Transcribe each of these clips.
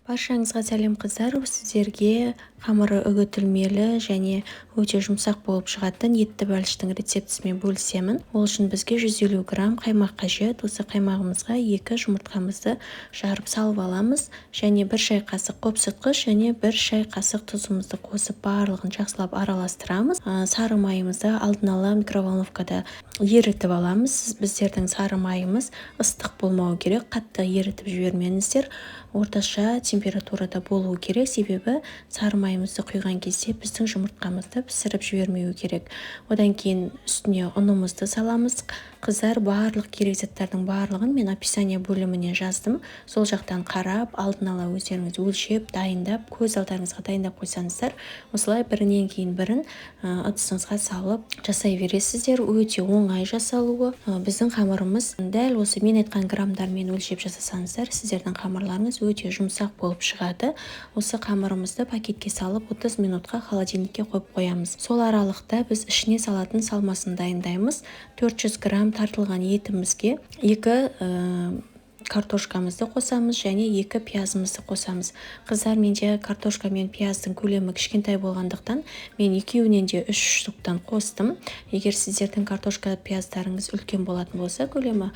Баршаңызға сәлем қыздар, сіздерге қамыры үгітілмелі және өте жұмсақ болып шығатын етті бәліштің рецептісімен бөлісемін. Ол үшін бізге 150 грамм қаймақ қажет. Осы қаймағымызға 2 жұмыртқамызды жарып салып аламыз және 1 шай қасық қопсытқыш және 1 шай қасық тұзымызды қосып барлығын жақсылап араластырамыз. Сары майымызды алдын ала микроволновкада ерітіп аламыз. Біздердің сары майымыз ыстық болмауы керек, қатты ерітіп жібермеңіздер. Орташа температурада болуы керек, себебі сары майымызды құйған кезде біздің жұмыртқамызды пісіріп жібермеу керек. Одан кейін үстіне ұнымызды саламыз. Қыздар, барлық керек заттардың барлығын мен описание бөліміне жаздым. Сол жақтан қарап, алдын ала өздеріңіз өлшеп, дайындап, көз алдарыңызға дайындап қойсаңыздар, осылай бірінен кейін бірін ыдысыңызға салып жасай бересіздер. Өте оңай жасалуы. Біздің қамырымыз дәл осы мен айтқан граммдармен өлшеп жасасаңыздар, сіздердің қамырларыңыз өте жұмсақ болып шығады. Осы қамырымызды пакетке салып 30 минутқа холодильникке қойып қоямыз. Сол аралықта біз ішіне салатын салмасын дайындаймыз. 400 грамм тартылған етімізге 2 картошкамызды қосамыз және 2 пиязымызды қосамыз. Қыздар, менде картошка мен пияздың көлемі кішкентай болғандықтан мен екеуінен де 3 штуктан қостым. Егер сіздердің картошка пияздарыңыз үлкен болатын болса, көлемі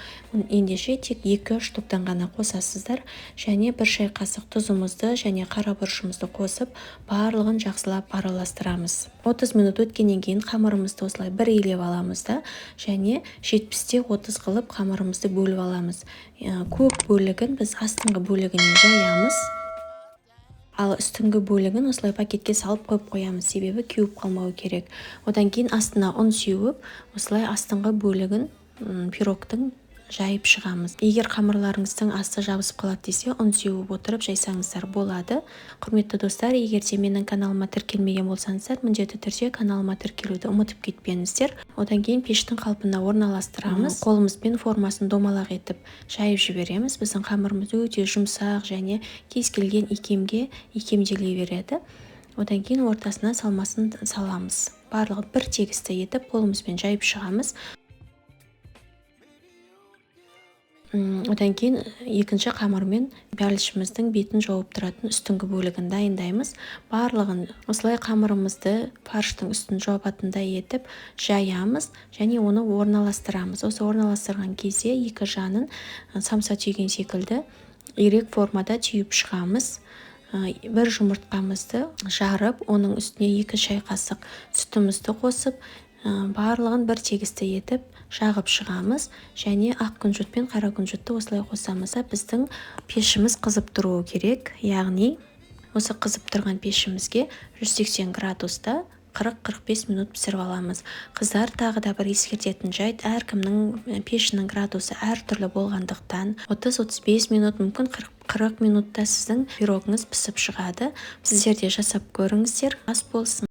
ендеше тек 2 штуктан ғана қосасыздар және 1 шай қасық тұзымызды және қара бұрышымызды қосып барлығын жақсылап араластырамыз. 30 минут өткеннен кейін қамырымызды осылай бір илеп аламыз да және 70-те 30 қылып қамырымызды бөліп аламыз. Көп бөлігін біз астыңғы бөлігіне жаямыз, ал үстіңгі бөлігін осылай пакетке салып қойып қоямыз, себебі кеуіп қалмауы керек. Одан кейін астына ұн сеуіп, осылай астыңғы бөлігін пирогтың жайып шығамыз. Егер қамырларыңыздың асты жабысып қалады десе, ұн сеуіп отырып жайсаңыздар болады. Құрметті достар, егер де менің каналыма тіркелмеген болсаңыздар, міндетті түрде каналыма тіркелуді ұмытып кетпеңіздер. Одан кейін пештің қалпына орналастырамыз. Қолымызбен формасын домалақ етіп жайып жібереміз. Біздің қамырымыз өте жұмсақ және кез келген икемге икемделе береді. Одан кейін ортасына салмасын саламыз. Барлығы бір тегісті етіп қолымызбен жайып шығамыз. Одан кейін екінші қамырмен бәлішіміздің бетін жауып тұратын үстіңгі бөлігін дайындаймыз. Барлығын осылай қамырымызды фарштың үстін жауатындай етіп жаямыз және оны орналастырамыз. Осы орналастырған кезде екі жанын самса түйген секілді ирек формада түйіп шығамыз. Бір жұмыртқамызды жарып, оның үстіне 2 шай қасық сүтімізді қосып, барлығын бір тегісті етіп жағып шығамыз және ақ күнжіт пен қара күнжітті осылай қосамыз. Біздің пешіміз қызып тұруы керек, яғни осы қызып тұрған пешімізге 180 градуста 40-45 минут пісіріп аламыз. Қыздар, тағы да бір ескертетін жайт, әркімнің пешінің градусы әртүрлі болғандықтан 30-35 минут, мүмкін 40 минутта сіздің пирогыңыз пісіп шығады. Сіздер де жасап көріңіздер, ас болсын.